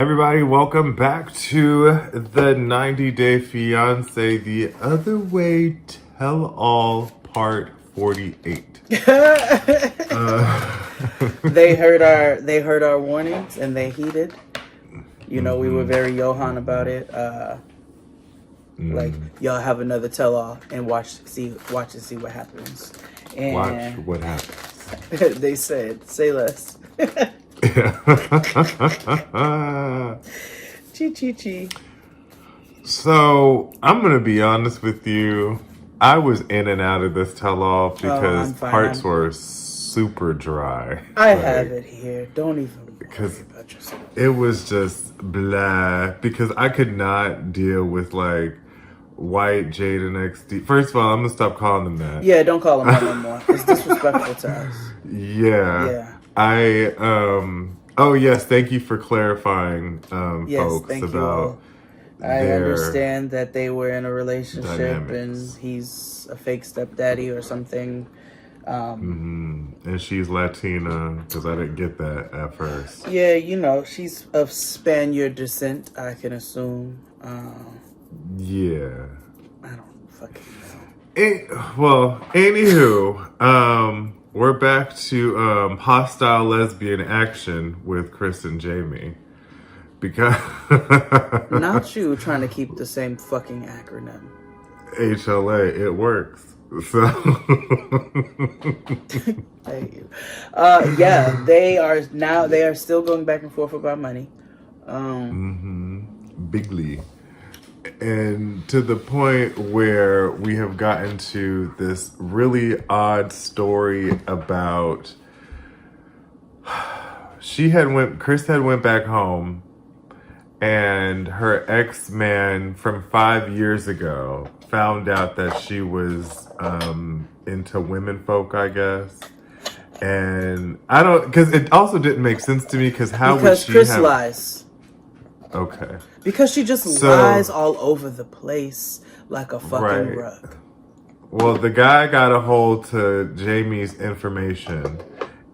Everybody, welcome back to the 90-Day Fiancé, the other way tell-all part 48. They heard our warnings and they heeded. You know, we were very Johan about it. Like, y'all have another tell-all and watch and see what happens. And Watch what happens. they said, say less. Chi. So, I'm going to be honest with you. I was in and out of this tell-all because parts were super dry. I have it here. Don't even worry about yourself. It was just blah. Because I could not deal with, like, white Jade and XD. First of all, I'm going to stop calling them that. Yeah, don't call them that no more. It's disrespectful to us. Yeah. Oh yes, thank you for clarifying, folks, about I understand that they were in a relationship dynamics. and he's a fake stepdaddy or something. And she's Latina, because I didn't get that at first. Yeah, you know, she's of Spaniard descent, I can assume. Yeah. I don't fucking know. Well, anywho, we're back to hostile lesbian action with Chris and Jamie. Because Not you trying to keep the same fucking acronym. HLA, it works. So Thank you. Yeah, they are still going back and forth about money. Bigly. And to the point where we have gotten to this really odd story about Chris had went back home and her ex-man from 5 years ago found out that she was into women folk, I guess. And I don't, because it also didn't make sense to me because Chris lies. Okay. Because she just lies all over the place like a fucking rug. Well, the guy got a hold to Jamie's information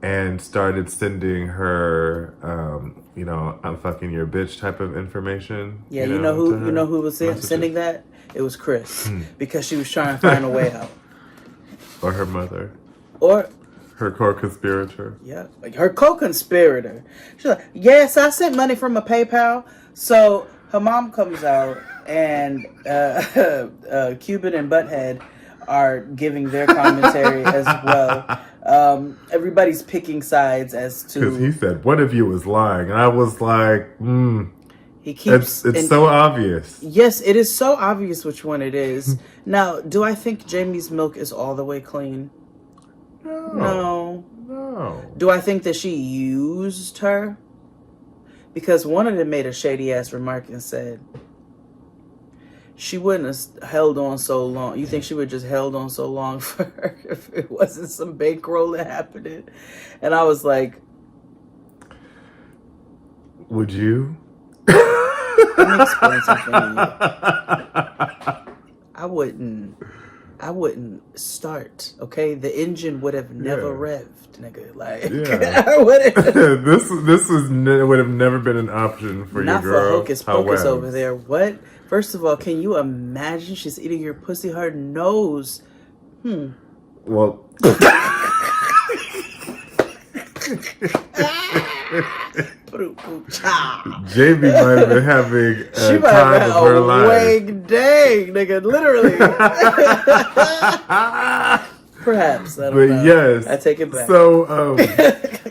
and started sending her, I'm fucking your bitch type of information. Yeah, you know who was sending that? It was Chris. Because she was trying to find a way out. Or her mother. Or her co-conspirator. Yeah, her co-conspirator. She's like, yes, I sent money from a PayPal. So her mom comes out and Cuban and Butthead are giving their commentary as well. Everybody's picking sides as to... Because he said, one of you was lying. And I was like, He keeps... It's so obvious. Yes, it is so obvious which one it is. Now, do I think Jamie's milk is all the way clean? No. Do I think that she used her? Because one of them made a shady ass remark and said she wouldn't have held on so long. You think she would just held on so long for her if it wasn't some bankroll that happened? And I was like, would you? Let me explain something to you. I wouldn't start, okay? The engine would have never revved, nigga. Like, this would have never been an option for your girl. Not for Hocus Pocus over there. What? First of all, can you imagine she's eating your pussy? Her nose. Well. Jamie might have been having a time of her life. Dang, nigga, literally. Perhaps. I don't know. Yes, I take it back. So,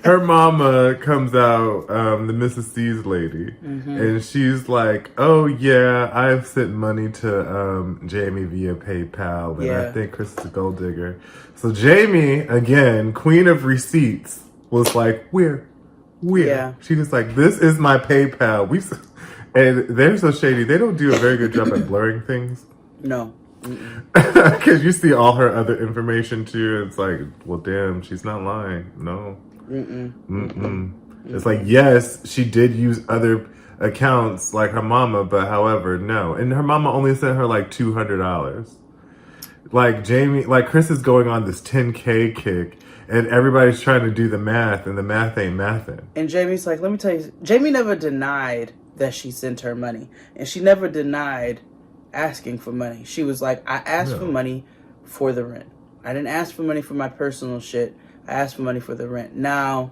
her mama comes out, the Mrs. C's lady, and she's like, "Oh yeah, I've sent money to Jamie via PayPal, and I think Chris is a gold digger." So Jamie, again, queen of receipts, was like, "Where?" Yeah. She was like, "This is my PayPal." And they're so shady. They don't do a very good job at blurring things. No. Because you see all her other information too. It's like, well, damn, she's not lying. No. It's like, yes, she did use other accounts like her mama, but however, no. And her mama only sent her like $200. Like Jamie, like Chris is going on this 10K kick. And everybody's trying to do the math, and the math ain't mathin'. And Jamie's like, let me tell you, Jamie never denied that she sent her money. And she never denied asking for money. She was like, I asked for money for the rent. I didn't ask for money for my personal shit. I asked for money for the rent. Now,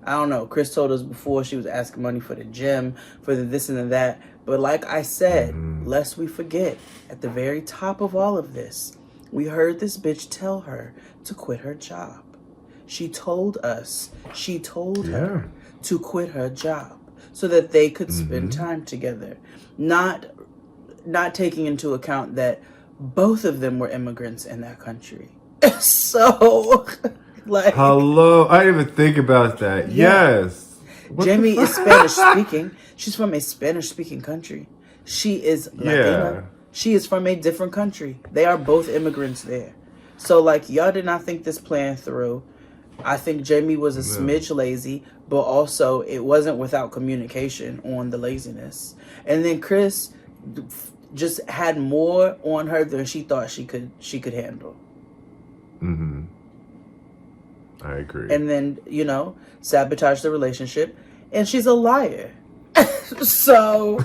I don't know. Chris told us before she was asking money for the gym, for the this and the that. But like I said, lest we forget, at the very top of all of this, we heard this bitch tell her to quit her job. She told her to quit her job so that they could spend time together. Not taking into account that both of them were immigrants in that country. So, like... Hello? I didn't even think about that. Yeah. Yes. Jamie is Spanish speaking. She's from a Spanish speaking country. She is Latina. She is from a different country. They are both immigrants there. So, like, y'all did not think this plan through. I think Jamie was a smidge lazy, but also it wasn't without communication on the laziness. And then Chris just had more on her than she thought she could handle. I agree. And then, sabotage the relationship. And she's a liar. So,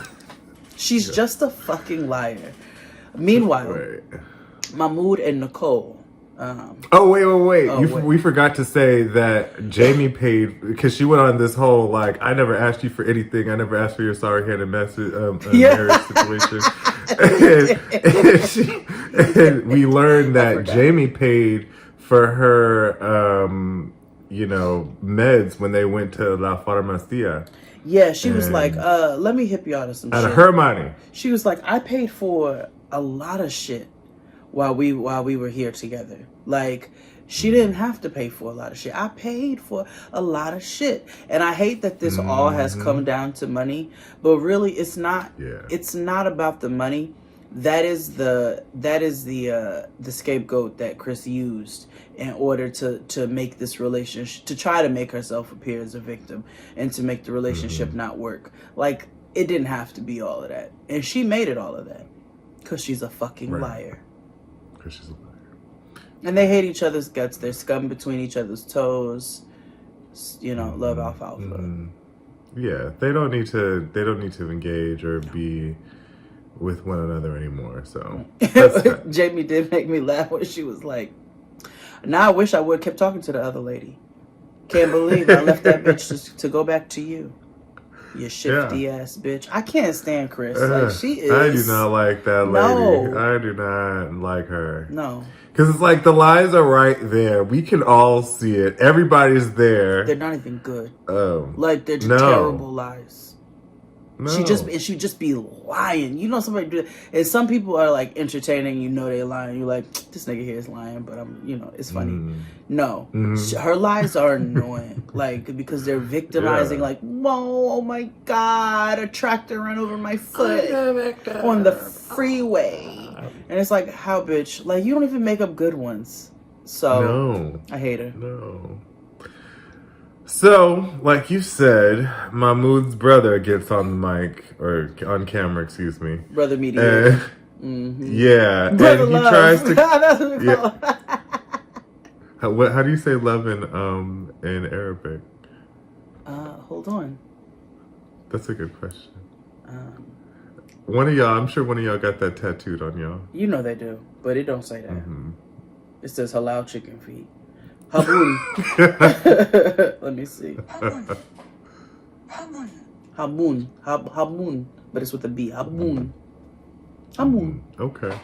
she's just a fucking liar. Meanwhile, Mahmoud and Nicole. We forgot to say that Jamie paid, because she went on this whole, like, I never asked you for anything. I never asked for your sorry-handed marriage situation. and we learned that Jamie paid for her, meds when they went to La Farmacia. Yeah, she was like, let me hip you out of some shit. Out of her money. She was like, I paid for a lot of shit while we were here together. Like, she didn't have to pay for a lot of shit. I paid for a lot of shit. And I hate that this all has come down to money, but really it's not. It's not about the money. That is the scapegoat that Chris used in order to make this relationship, to try to make herself appear as a victim and to make the relationship not work. Like, it didn't have to be all of that. And she made it all of that because she's a fucking liar. Because she's a liar. And they hate each other's guts. They're scum between each other's toes. Love alfalfa. Yeah, they don't need to engage or be with one another anymore. So Jamie did make me laugh when she was like, now I wish I would have kept talking to the other lady. Can't believe I left that bitch to go back to you. You shifty ass bitch. I can't stand Chris. Like, she is. I do not like that lady. No. I do not like her. No. Because it's like the lies are right there. We can all see it. Everybody's there. They're not even good. Oh. Like, they're just terrible lies. no. I hate her. No. So, like you said, Mahmoud's brother gets on the mic, or on camera, excuse me. Brother mediator. Yeah. Brother and he love. tries to... That's what we call it. How do you say love in Arabic? Hold on. That's a good question. One of y'all, I'm sure one of y'all got that tattooed on y'all. You know they do, but it don't say that. It says halal chicken feet. Haboon. Let me see. Haboon. But it's with a B. Haboon. Okay.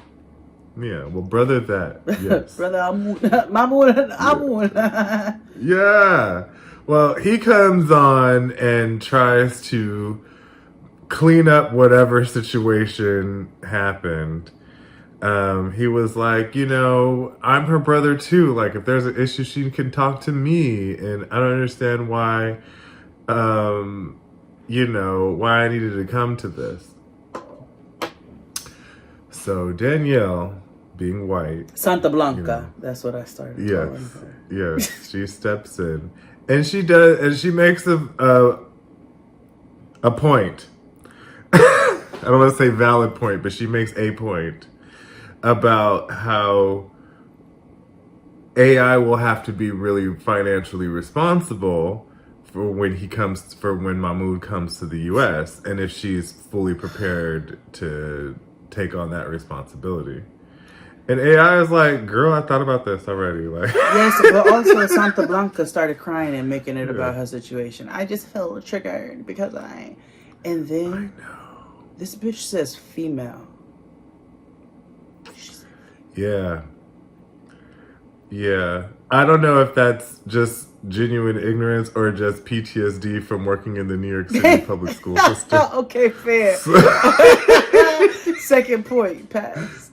Yeah, well, brother that. Yes. Brother Haboon. Yeah. Well, he comes on and tries to clean up whatever situation happened. He was like, I'm her brother too. Like, if there's an issue, she can talk to me. And I don't understand why, why I needed to come to this. So Danielle, being white. Santa Blanca. That's what I started calling her. Yes. She steps in. And she does, and she makes a point. I don't want to say valid point, but she makes a point about how AI will have to be really financially responsible for when Mahmoud comes to the U.S. and if she's fully prepared to take on that responsibility. And AI is like, girl, I thought about this already. Like, yes, but also Santa Blanca started crying and making it about her situation. I just felt triggered because and then this bitch says female. Yeah. I don't know if that's just genuine ignorance or just PTSD from working in the New York City public school system. Okay, fair. Second point, pass.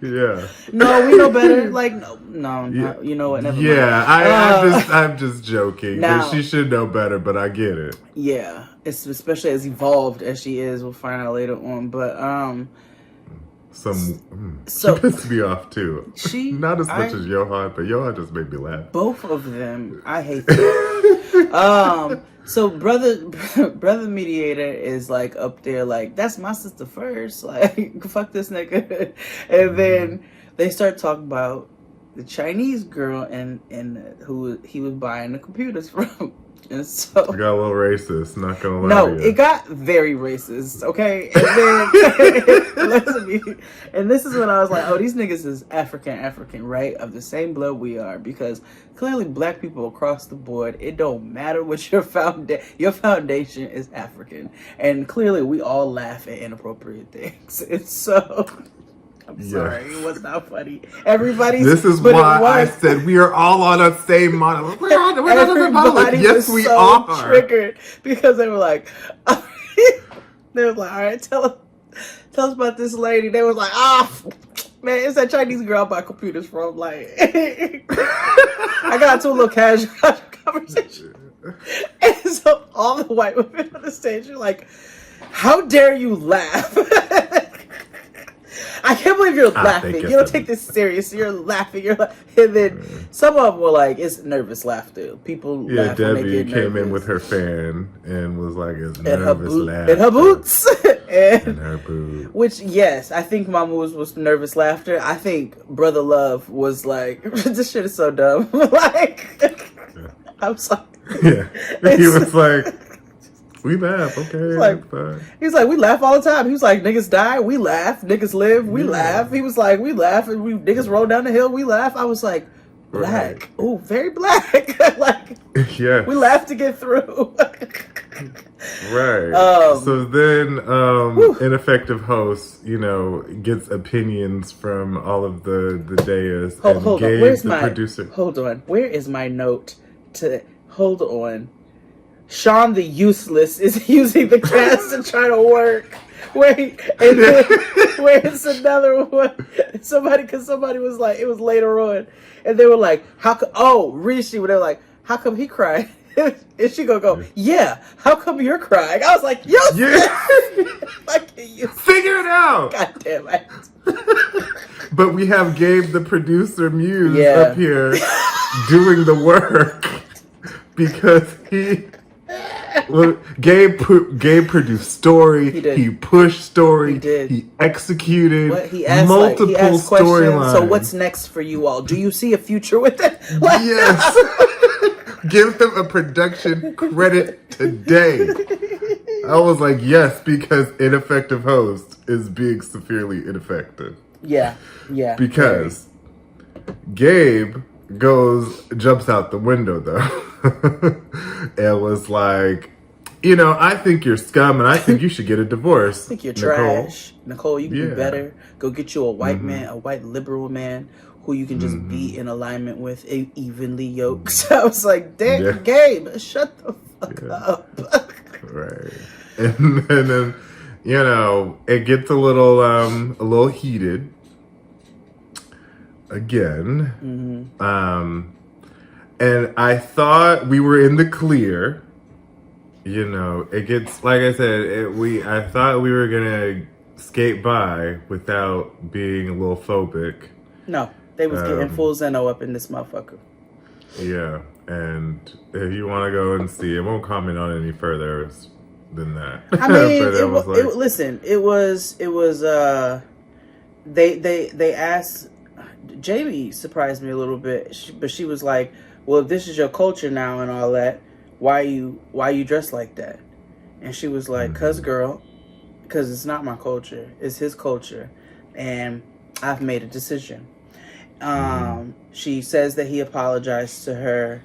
Yeah. No, we know better. Like, no, you know what? Never mind. I'm just joking. Now, she should know better, but I get it. Yeah, it's especially as evolved as she is. We'll find out later on, but she pissed me off too. Not as much as Johan, but Johan just made me laugh. Both of them, I hate them. So brother mediator is like up there, like, that's my sister first, like, fuck this nigga. And then they start talking about the Chinese girl and who he was buying the computers from. And so it got a little racist, not gonna lie. No, it got very racist, okay? And then and this is when I was like, oh, these niggas is African, right? Of the same blood we are, because clearly black people across the board, it don't matter what your foundation is African. And clearly we all laugh at inappropriate things. And so I'm sorry, it was not funny. This is why I said we are all on a same model. Everybody yes, we so are. Triggered because they were like, all right, tell us about this lady. They was like, man, it's that Chinese girl I buy computers from. Like, I got into a little casual conversation, and so all the white women on the stage are like, how dare you laugh? I can't believe you're laughing. You don't take this serious. You're laughing. And then some of them were like, it's nervous laughter. People laugh when they get nervous. Debbie came in with her fan and was like, it's nervous laughter. And her boots. and her boots. Which, yes, I think Mama was nervous laughter. I think Brother Love was like, this shit is so dumb. Like, I'm sorry. Yeah. He was like, we laugh, okay. He's like, we laugh all the time. He was like, niggas die, we laugh. Niggas live, we laugh. He was like, we laugh, and niggas roll down the hill, we laugh. I was like, black. Right. Oh, very black. Like, yeah, we laugh to get through. Right. So then, ineffective host, gets opinions from all of the dais and hold Gabe, on. Where's the producer. Hold on. Where is my note to hold on? Sean the Useless is using the cast to try to work. Wait, and then where's another one? Somebody was like, it was later on, and they were like, how come? Oh, Rishi, they were like, how come he cried? And she go, yeah. How come you're crying? I was like, figure it out. God damn it. But we have Gabe, the producer muse, up here doing the work because he. Well, Gabe produced story. He pushed story. He executed multiple storylines. So what's next for you all? Do you see a future with it? Yes. Give him a production credit today. I was like, yes, because ineffective host is being severely ineffective. Yeah. Because Gabe jumps out the window though. And was like, I think you're scum and I think you should get a divorce. I think you're trash. Nicole, you can do better. Go get you a white man, a white liberal man who you can just be in alignment with, evenly yoked. So I was like, damn, Gabe, shut the fuck up. Right. And then, it gets a little heated again. And I thought we were in the clear. It gets, like I said, I thought we were gonna skate by without being a little phobic. No, they was getting full Zeno up in this motherfucker. Yeah, and if you want to go and see, I won't comment on it any further than that. I mean, listen, it was. They asked. Jamie surprised me a little bit, but she was like, well, if this is your culture now and all that, why you dressed like that? And she was like, cause girl, because it's not my culture, it's his culture, and I've made a decision. She says that he apologized to her.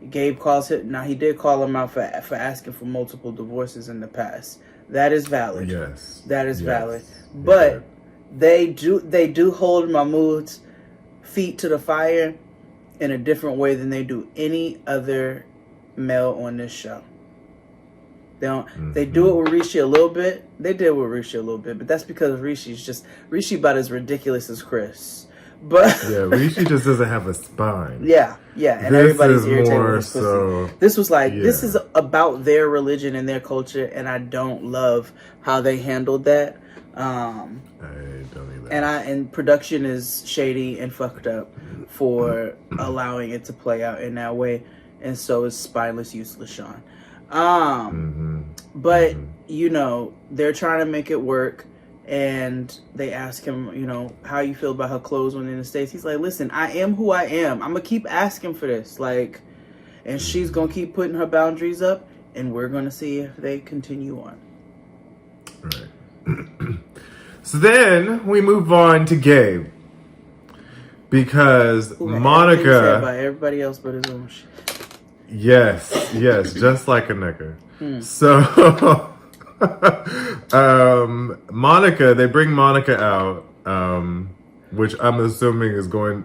Gabe calls him. Now he did call him out for asking for multiple divorces in the past. That is valid. Yes, that is valid. But they do hold Mahmoud's feet to the fire in a different way than they do any other male on this show. They don't. They do it with Rishi a little bit. They did with Rishi a little bit, but that's because Rishi about as ridiculous as Chris. But yeah, Rishi just doesn't have a spine. Yeah, and this everybody's is irritated more with his pussy. so. This was like this is about their religion and their culture, and I don't love how they handled that. I don't either. And production is shady and fucked up for allowing it to play out in that way, and so is spineless, useless Sean. But you know, they're trying to make it work, and they ask him, you know, how you feel about her clothes when in the States. He's like, listen, I am who I am. I'm gonna keep asking for this, like, and she's gonna keep putting her boundaries up, and we're gonna see if they continue on. Right. So then we move on to Gabe, because Monica. By everybody else but his own shit. Yes, just like a nigga. So, Monica, they bring Monica out, which I'm assuming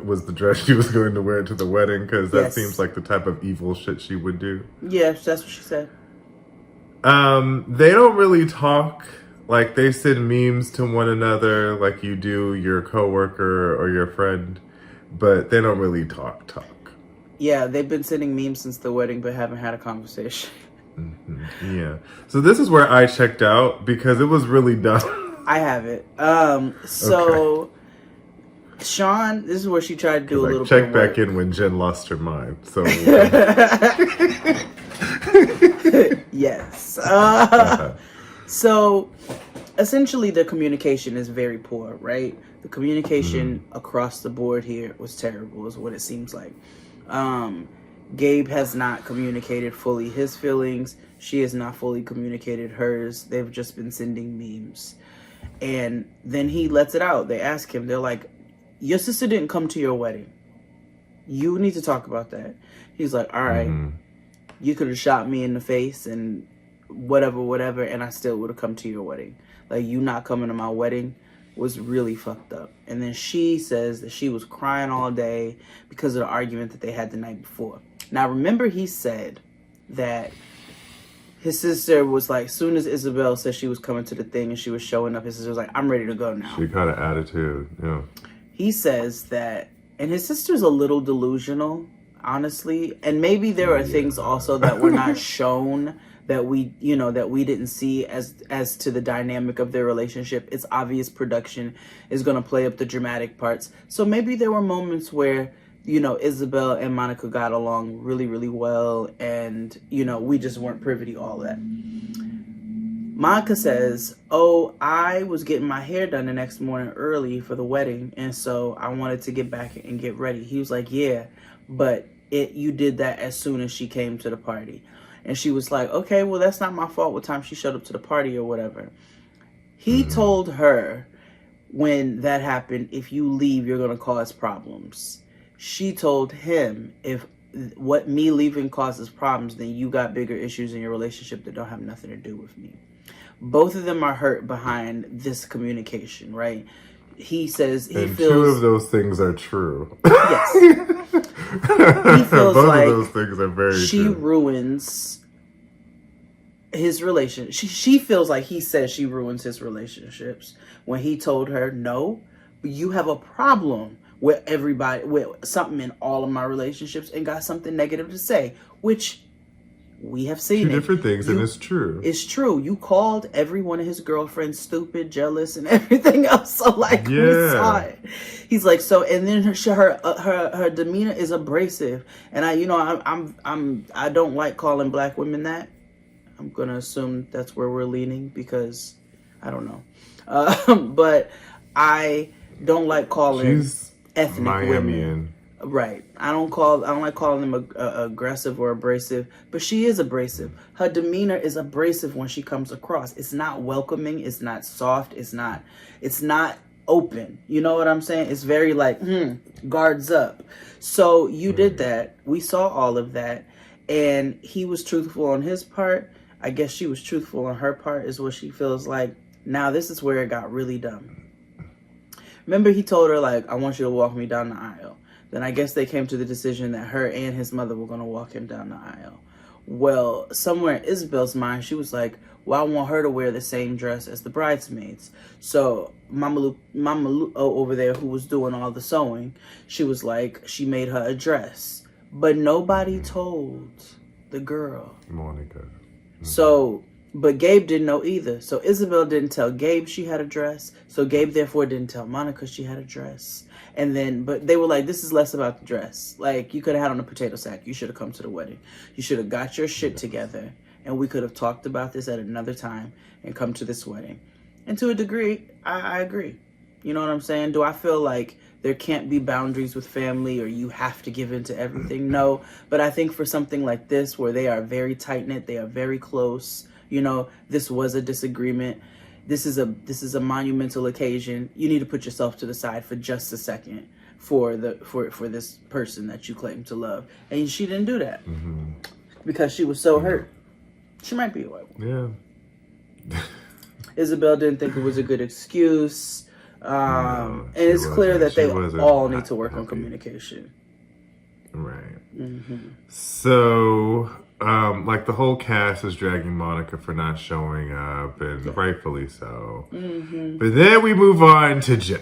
was the dress she was going to wear to the wedding, because that seems like the type of evil shit she would do. Yes, that's what she said. They don't really talk. Like, they send memes to one another like you do your coworker or your friend, but they don't really talk. Yeah, they've been sending memes since the wedding, but haven't had a conversation. Yeah. So this is where I checked out, because it was really dumb. I have it. Sean, this is where she tried to do a little check back in when Jen lost her mind. So yes. So essentially the communication is very poor, right? The communication across the board here was terrible, is what it seems like. Gabe has not communicated fully his feelings. She has not fully communicated hers. They've just been sending memes. And then he lets it out. They ask him, they're like, your sister didn't come to your wedding. You need to talk about that. He's like, all right, you could have shot me in the face and whatever, and I still would have come to your wedding. Like, you not coming to my wedding was really fucked up. And then she says that she was crying all day because of the argument that they had the night before. Now, remember, he said that his sister was like, soon as Isabel said she was coming to the thing and she was showing up, his sister was like, I'm ready to go now. She kind of attitude, yeah. He says that, and his sister's a little delusional, honestly. And maybe there are things also that were not shown that we didn't see as to the dynamic of their relationship. It's obvious production is going to play up the dramatic parts. So maybe there were moments where, you know, Isabel and Monica got along really, really well, and, you know, we just weren't privy to all that. Monica says, oh, I was getting my hair done the next morning early for the wedding, and so I wanted to get back and get ready. He was like, yeah, but you did that as soon as she came to the party. And she was like, okay, well, that's not my fault what time she showed up to the party or whatever. He told her when that happened, if you leave, you're going to cause problems. She told him, if what me leaving causes problems, then you got bigger issues in your relationship that don't have nothing to do with me. Both of them are hurt behind this communication, right? He says he feels... two of those things are true. Yes. He feels both like of those things are very true. She ruins his relationship. She feels like he says she ruins his relationships when he told her, no, you have a problem with everybody, with something in all of my relationships, and got something negative to say, which we have seen. Two different things, and it's true. It's true. You called every one of his girlfriends stupid, jealous, and everything else. So, like, we saw it. He's like, so, and then her demeanor is abrasive, and I don't like calling black women that. I'm gonna assume that's where we're leaning, because I don't know, but I don't like calling ethnic women Right. I don't like calling them aggressive or abrasive, but she is abrasive. Her demeanor is abrasive when she comes across. It's not welcoming. It's not soft. It's not open. You know what I'm saying? It's very like, guards up. So you did that. We saw all of that. And he was truthful on his part. I guess she was truthful on her part is what she feels like. Now this is where it got really dumb. Remember he told her like, I want you to walk me down the aisle. Then I guess they came to the decision that her and his mother were going to walk him down the aisle. Well, somewhere in Isabel's mind, she was like, well, I want her to wear the same dress as the bridesmaids. So Mama Lu over there, who was doing all the sewing, she was like, she made her a dress. But nobody told the girl. Monica. Mm-hmm. So, but Gabe didn't know either. So Isabel didn't tell Gabe she had a dress. So Gabe therefore didn't tell Monica she had a dress. And then, but they were like, this is less about the dress. Like, you could have had on a potato sack. You should have come to the wedding. You should have got your shit together. And we could have talked about this at another time and come to this wedding. And to a degree, I agree. You know what I'm saying? Do I feel like there can't be boundaries with family or you have to give in to everything? No. But I think for something like this, where they are very tight-knit, they are very close, you know, this was a disagreement. This is a monumental occasion. You need to put yourself to the side for just a second for this person that you claim to love. And she didn't do that because she was so hurt. She might be a white woman. Yeah. Isabel didn't think it was a good excuse. And it's clear that they all need to work on communication. Right. So, like the whole cast is dragging Monica for not showing up, and rightfully so. But then we move on to Jen.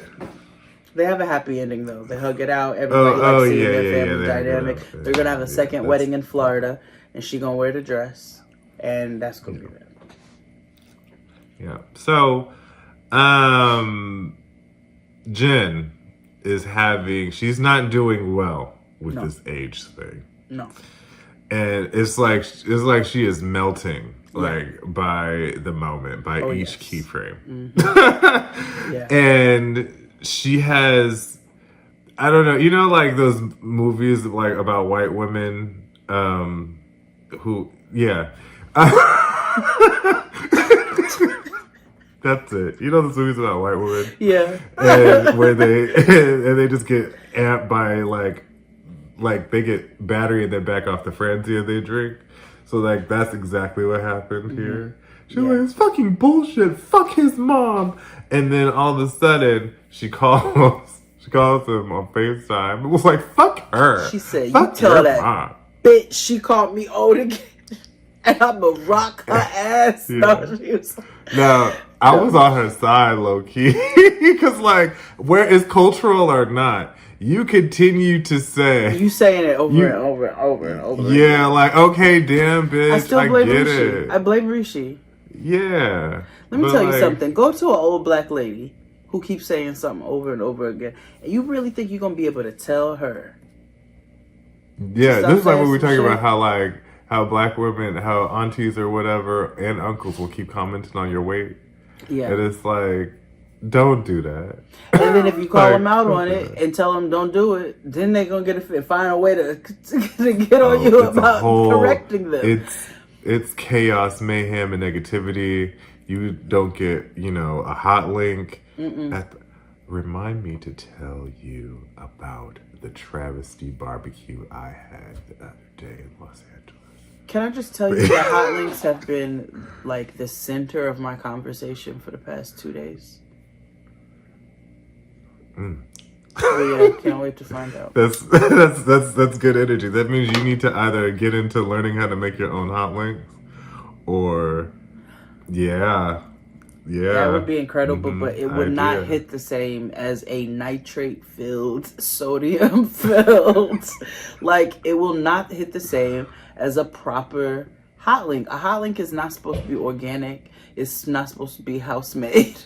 They have a happy ending though. They hug it out. Everybody seeing their family dynamic. They're gonna have a second wedding in Florida, and she gonna wear the dress, and that's gonna be that. Yeah. So, Jen is she's not doing well with this age thing. No. And it's like she is melting by the moment, by each keyframe. And she has, I don't know, you know, like those movies like about white women who, that's it. You know those movies about white women? Yeah. And where they just get amped by like they get battery and then back off the frenzy they drink. So like that's exactly what happened here. She's like, it's fucking bullshit. Fuck his mom. And then all of a sudden she calls him on FaceTime. It was like, fuck her. She said, fuck you tell that mom. Bitch she called me old again. And I'ma rock her ass. No, she was now, I was on her side, low key, because like, where is cultural or not, you continue to say you saying it over and over and over and over. Yeah, like okay, damn bitch, I still blame get Rishi. it. I blame Rishi. Yeah. Let me tell you something. Go to an old black lady who keeps saying something over and over again, and you really think you're gonna be able to tell her? Yeah, this is like what we're talking about. How black women, how aunties or whatever, and uncles will keep commenting on your weight. Yeah. And it's like, don't do that. And then if you call them out on it and tell them don't do it, then they're going to find a way to get on you about correcting them. It's chaos, mayhem, and negativity. You don't get, a hot link. Remind me to tell you about the travesty barbecue I had the other day in Los Angeles. Can I just tell you that hot links have been like the center of my conversation for the past 2 days? Oh yeah, can't wait to find out. That's good energy. That means you need to either get into learning how to make your own hot links, or that would be incredible, but it would not hit the same as a nitrate-filled, sodium-filled. Like, it will not hit the same as a proper hot link. A hot link is not supposed to be organic. It's not supposed to be house-made.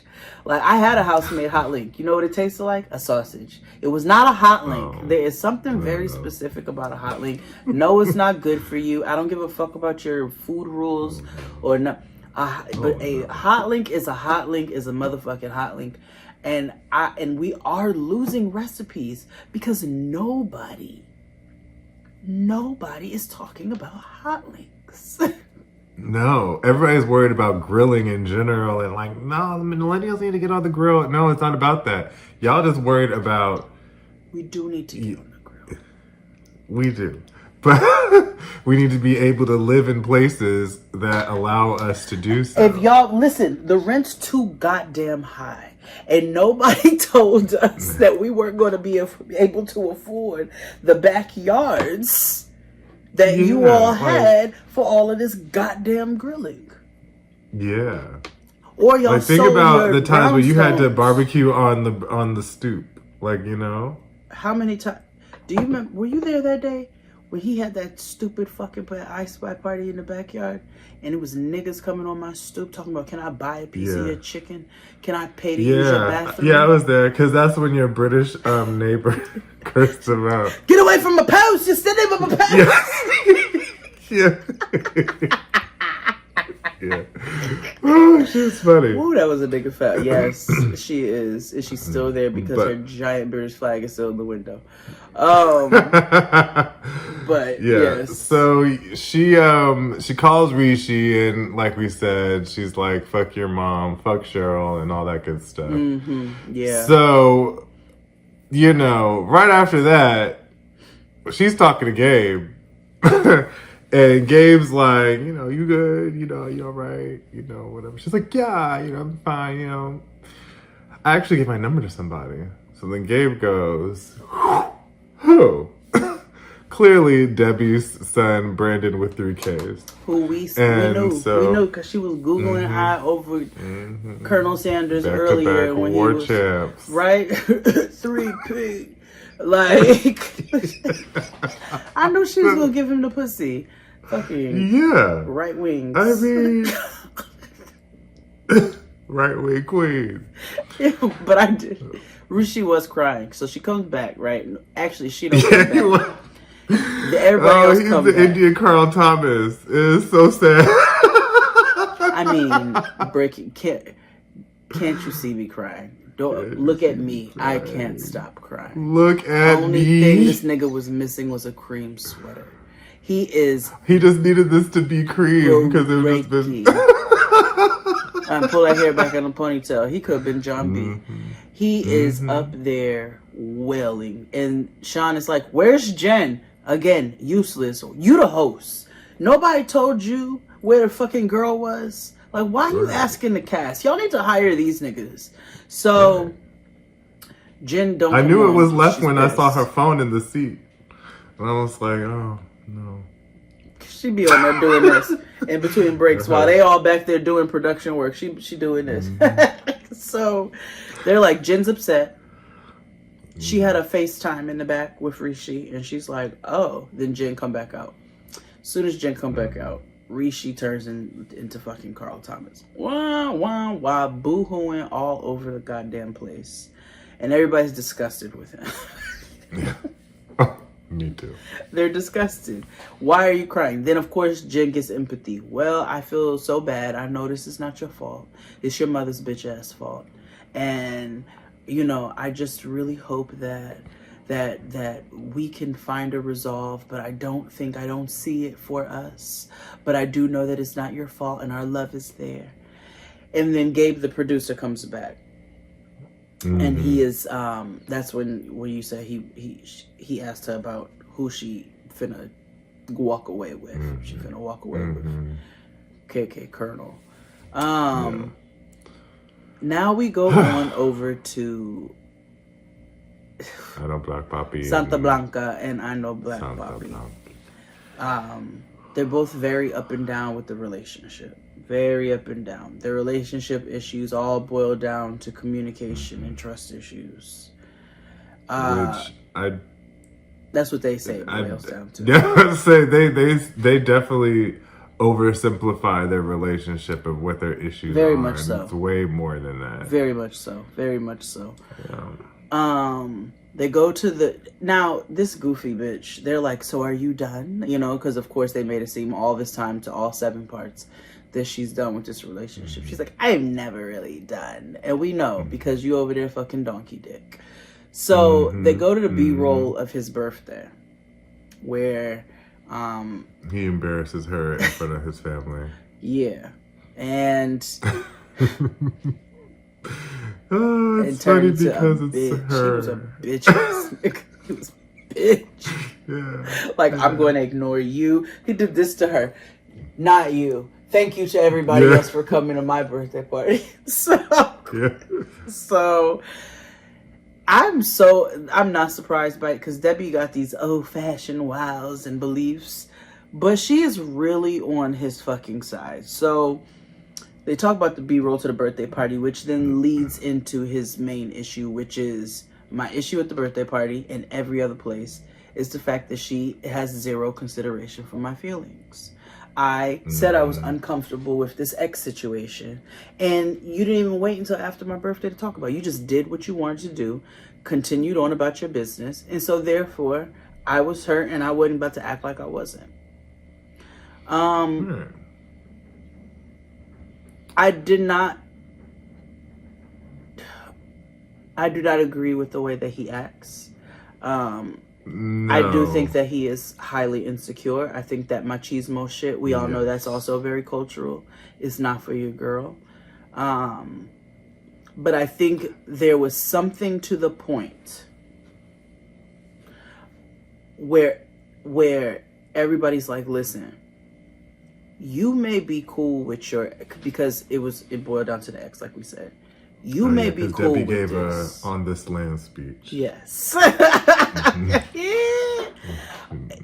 Like, I had a house-made hot link. You know what it tasted like? A sausage. It was not a hot link. There is something very specific about a hot link. No, it's not good for you. I don't give a fuck about your food rules or not. But a hot link is a hot link is a motherfucking hot link. And we are losing recipes because nobody is talking about hot links. No, everybody's worried about grilling in general, and like, no, the millennials need to get on the grill. No, it's not about that. Y'all just worried about. We do need to get on the grill. We do. But we need to be able to live in places that allow us to do so. If y'all, listen, the rent's too goddamn high. And nobody told us that we weren't going to be able to afford the backyards that you all had for all of this goddamn grilling. Yeah. Or y'all think about the times where you had to barbecue on the stoop. Like, you know. How many times? Do you remember? Were you there that day when he had that stupid fucking ice pie party in the backyard? And it was niggas coming on my stoop talking about, can I buy a piece of your chicken? Can I pay to use your bathroom? Yeah, I was there because that's when your British neighbor cursed him out. Get away from my post! You're sitting with my post! Yeah. Yeah. Oh, she was funny. Ooh, that was a nigga foul. Yes, she is. Is she still there because her giant British flag is still in the window? But yeah. Yes. So she calls Rishi, and like we said, she's like, fuck your mom, fuck Cheryl, and all that good stuff. Mm-hmm. Yeah. So, you know, right after that, she's talking to Gabe. And Gabe's like, you know, you good? You know, you all right? You know, whatever. She's like, yeah, you know, I'm fine, you know. I actually gave my number to somebody. So then Gabe goes, who? Clearly Debbie's son, Brandon, with 3 Ks. Who we knew because she was Googling high over Colonel Sanders back earlier back when war he was champs. Right. 3P. Like, I knew she was gonna give him the pussy. Fucking right wings. I mean, right wing queen. Yeah, but I did. Rishi was crying, so she comes back. Right? Actually, she don't come back. Everybody else he's comes the back. Indian Carl Thomas. It is so sad. I mean, breaking. Can't you see me crying? Don't look at me. I can't stop crying. Look at me. The only thing this nigga was missing was a cream sweater. He just needed this to be cream because it was just been. Pull that hair back in a ponytail. He could have been John B. He is up there wailing, and Sean is like, "Where's Jen?" Again, useless. You the host. Nobody told you where the fucking girl was. Like, why are you asking the cast? Y'all need to hire these niggas. So, Jen don't. I knew it was left when I saw her phone in the seat, and I was like, "Oh no." She be on there doing this in between breaks while they all back there doing production work. She doing this. So, they're like, Jen's upset. She had a FaceTime in the back with Rishi, and she's like, "Oh." Then Jen come back out. As soon as Jen come back out, Rishi turns into fucking Carl Thomas. Wah, wah, wah, boo-hooing all over the goddamn place. And everybody's disgusted with him. Yeah. Me too. They're disgusted. Why are you crying? Then, of course, Jen gets empathy. Well, I feel so bad. I know this is not your fault. It's your mother's bitch-ass fault. And, you know, I just really hope that we can find a resolve, but I don't see it for us. But I do know that it's not your fault and our love is there. And then Gabe, the producer, comes back. And he is, that's when you say he asked her about who she finna walk away with. She finna walk away with KK Colonel. Now we go on over to I know Black Poppy. Santa Blanca and I know Black Poppy. They're both very up and down with the relationship. Very up and down. Their relationship issues all boil down to communication and trust issues. That's what they say it boils down to. Yeah, I say they definitely oversimplify their relationship of what their issues are. Very much so. It's way more than that. Very much so. Very much so. Yeah. They go to this goofy bitch, they're like, so are you done? You know, because of course they made it seem all this time to all 7 parts that she's done with this relationship. She's like, I'm never really done. And we know because you over there fucking donkey dick. So they go to the B-roll of his birthday where he embarrasses her in front of his family. Yeah. And oh, it's funny because it's bitch. her. She was a bitch. He was a bitch. Yeah. Like, I'm going to ignore you. He did this to her. Not you. Thank you to everybody else for coming to my birthday party. So I'm not surprised by it because Debbie got these old-fashioned wows and beliefs, but she is really on his fucking side. So they talk about the B-roll to the birthday party, which then leads into his main issue, which is my issue at the birthday party and every other place is the fact that she has zero consideration for my feelings. I said I was uncomfortable with this ex situation, and you didn't even wait until after my birthday to talk about it. You just did what you wanted to do, continued on about your business, and so therefore I was hurt and I wasn't about to act like I wasn't. I do not agree with the way that he acts. No. I do think that he is highly insecure. I think that machismo shit, we all know that's also very cultural. It's not for your girl. But I think there was something to the point where everybody's like, listen, you may be cool with your, because it boiled down to the ex, like we said. You may be cool Debbie with gave this. a on this land speech. Yes.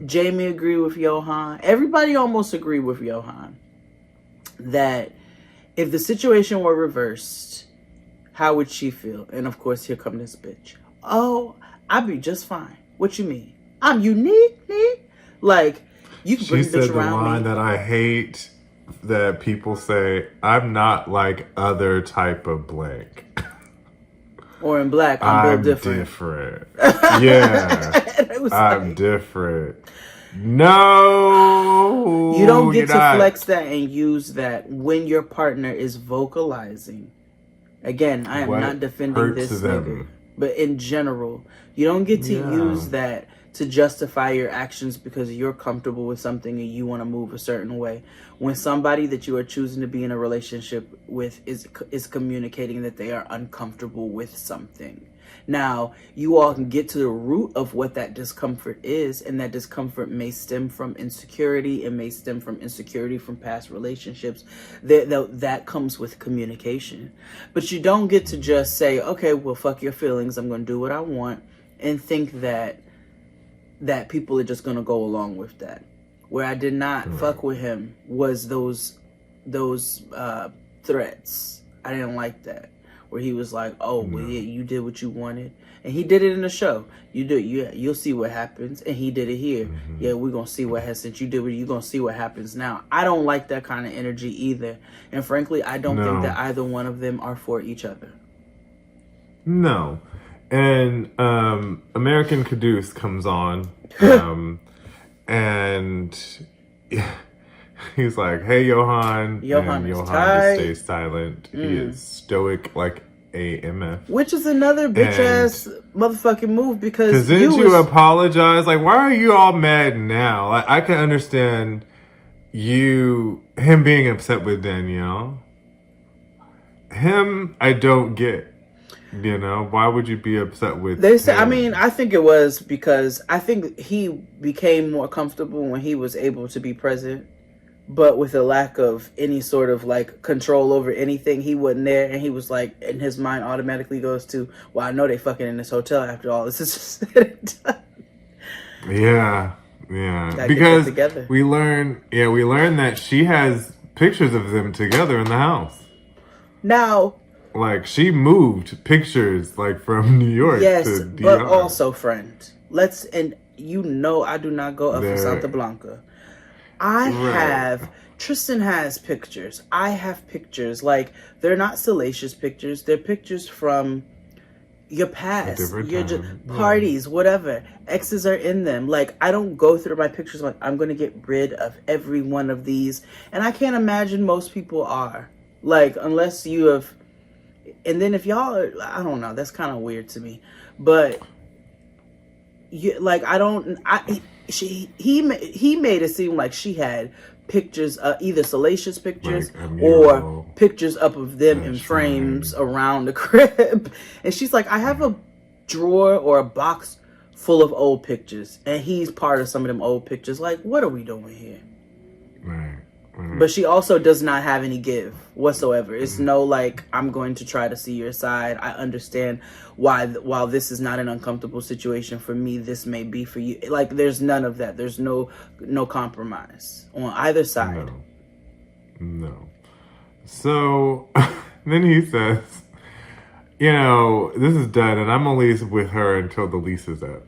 Jamie agreed with Johan. Everybody almost agreed with Johan that if the situation were reversed, how would she feel? And of course, here come this bitch. Oh, I'd be just fine. What you mean? I'm unique. Like, you can bring She a said bitch the around line me. that I hate, that people say, I'm not like other type of blank. Or in black, I'm built different. Yeah. I'm different. No. You don't get to flex that and use that when your partner is vocalizing. Again, I am not defending this nigga. But in general, you don't get to use that to justify your actions because you're comfortable with something and you want to move a certain way. When somebody that you are choosing to be in a relationship with is communicating that they are uncomfortable with something. Now, you all can get to the root of what that discomfort is, and that discomfort may stem from insecurity. It may stem from insecurity from past relationships. That comes with communication. But you don't get to just say, okay, well, fuck your feelings. I'm going to do what I want, and think that people are just going to go along with that. Where I did not fuck with him was those threats. I didn't like that. Where he was like, oh, well, yeah, you did what you wanted. And he did it in the show. You'll see what happens. And he did it here. Yeah, we're going to see what happens. Since you did what you're going to see what happens now. I don't like that kind of energy either. And frankly, I don't think that either one of them are for each other. No. And American Caduce comes on. And he's like, hey, Johan. Johan and is Johan tight. just stays silent. He is stoic like a MF. Which is another bitch-ass motherfucking move because didn't you apologize? Like, why are you all mad now? Like, I can understand him being upset with Danielle. Him, I don't get. You know, why would you be upset with him? I mean, I think it was because I think he became more comfortable when he was able to be present, but with a lack of any sort of like control over anything, he wasn't there, and he was like, and his mind automatically goes to, well, I know they fucking in this hotel after all this is said and done. Yeah. Because we learn that she has pictures of them together in the house. Now, like, she moved pictures, like, from New York to DR. But also, friend, I do not go up for Santa Blanca. Tristan has pictures. I have pictures. Like, they're not salacious pictures. They're pictures from your past, your time. parties, whatever. Exes are in them. Like, I don't go through my pictures like, I'm going to get rid of every one of these. And I can't imagine most people are. Like, unless you have... And then if y'all are... I don't know. That's kind of weird to me. But, like, I don't... He made it seem like she had pictures, either salacious pictures like or pictures up of them in frames around the crib. And she's like, I have a drawer or a box full of old pictures, and he's part of some of them old pictures. Like, what are we doing here? Right. But she also does not have any give whatsoever. It's no like, I'm going to try to see your side. I understand why, while this is not an uncomfortable situation for me, this may be for you. Like, there's none of that. There's no compromise on either side. No. So then he says, you know, this is done, and I'm only with her until the lease is up.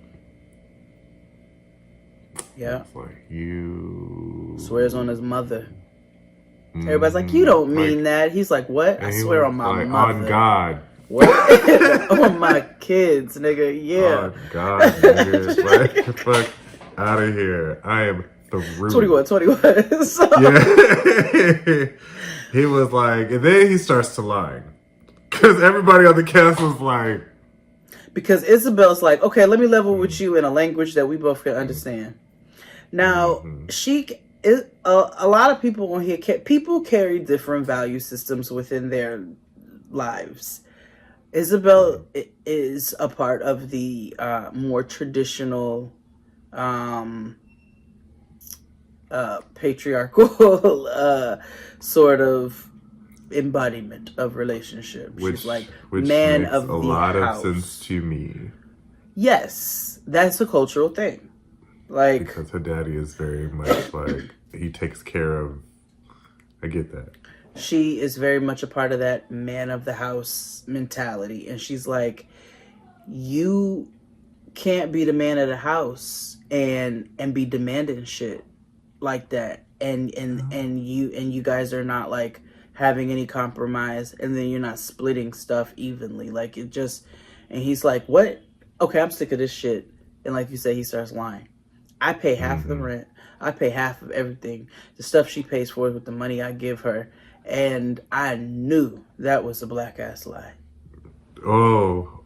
Yeah. It's like, you... Swears on his mother. Everybody's like, you don't mean that. He's like, what? And I swear on my mother. On God. What? On my kids, nigga. Yeah. On God, nigga. Like, the fuck out of here. I am through. 21. So. Yeah. He was like, and then he starts to lie. Because everybody on the cast was like... Because Isabel's like, okay, let me level with you in a language that we both can understand. Now, a lot of people on here, people carry different value systems within their lives. Isabel is a part of the more traditional patriarchal sort of embodiment of relationship. She's like man of the house. Which makes a lot of sense to me. Yes, that's a cultural thing. Like, because her daddy is very much like, he takes care of... I get that. She is very much a part of that man of the house mentality. And she's like, you can't be the man of the house and be demanding shit like that. And you guys are not like having any compromise, and then you're not splitting stuff evenly. Like, it just... And he's like, what? Okay, I'm sick of this shit. And like you say, he starts lying. I pay half of the rent. I pay half of everything. The stuff she pays for is with the money I give her. And I knew that was a black ass lie. Oh.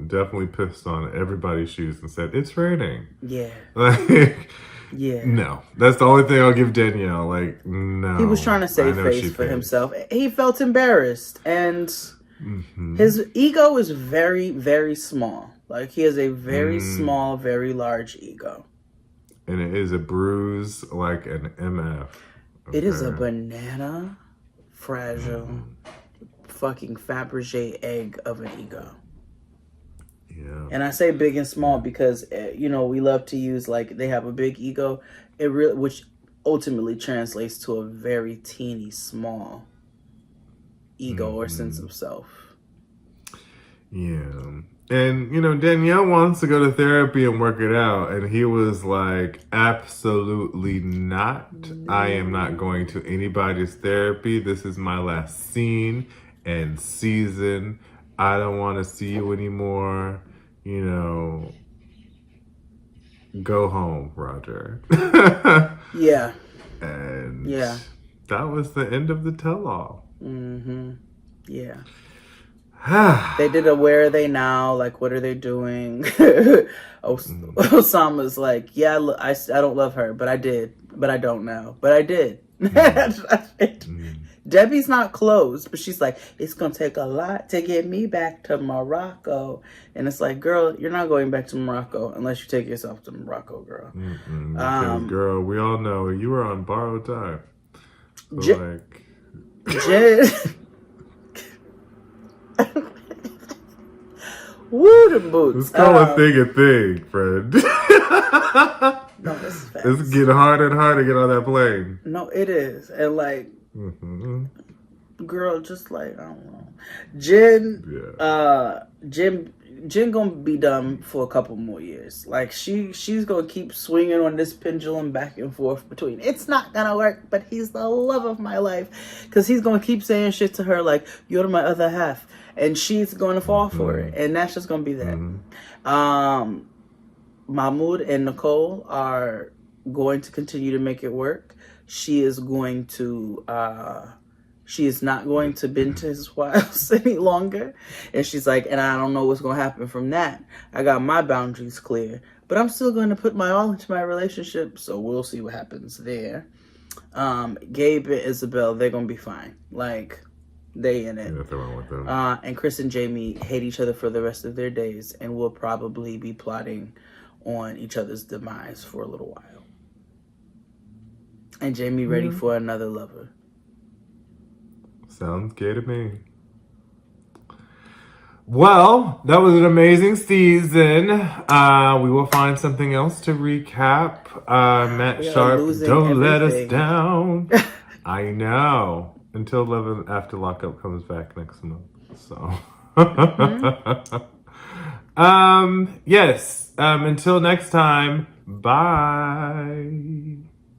Definitely pissed on everybody's shoes and said, it's raining. Yeah. Like, yeah. No. That's the only thing I'll give Danielle. Like, no. He was trying to save face for himself. He felt embarrassed. And his ego is very, very small. Like, he has a very small, very large ego. And it is a bruise like an MF. Okay. It is a banana, fragile, fucking Fabergé egg of an ego. Yeah. And I say big and small because, you know, we love to use, like, they have a big ego, which ultimately translates to a very teeny, small ego or sense of self. Yeah. And, you know, Danielle wants to go to therapy and work it out. And he was like, absolutely not. I am not going to anybody's therapy. This is my last scene and season. I don't want to see you anymore. You know, go home, Roger. Yeah. And that was the end of the tell-all. Yeah. They did a where are they now? Like, what are they doing? Osama's like, yeah, I don't love her, but I did. But I don't now. But I did. Debbie's not closed, but she's like, it's going to take a lot to get me back to Morocco. And it's like, girl, you're not going back to Morocco unless you take yourself to Morocco, girl. Because, girl, we all know you were on borrowed time. So, Woo, the boots. Let's call a thing, friend. No, this is fast. It's getting harder and harder to get on that plane. No, it is. And like, girl, just like, I don't know. Jen, Jen gonna be dumb for a couple more years. Like she's gonna keep swinging on this pendulum back and forth between it's not gonna work, but he's the love of my life, because he's gonna keep saying shit to her like you're my other half, and she's gonna fall for it, and that's just gonna be that. Mahmoud and Nicole are going to continue to make it work. She is going to. She is not going to bend to his wiles any longer. And she's like, and I don't know what's going to happen from that. I got my boundaries clear. But I'm still going to put my all into my relationship. So we'll see what happens there. Gabe and Isabel, they're going to be fine. Like, they in it. Nothing wrong with them. And Chris and Jamie hate each other for the rest of their days. And will probably be plotting on each other's demise for a little while. And Jamie ready for another lover. Sounds gay to me. Well, that was an amazing season. We will find something else to recap. Matt Sharp, don't let us down. I know. Until Love After Lockup comes back next month. So. Yes. Until next time. Bye.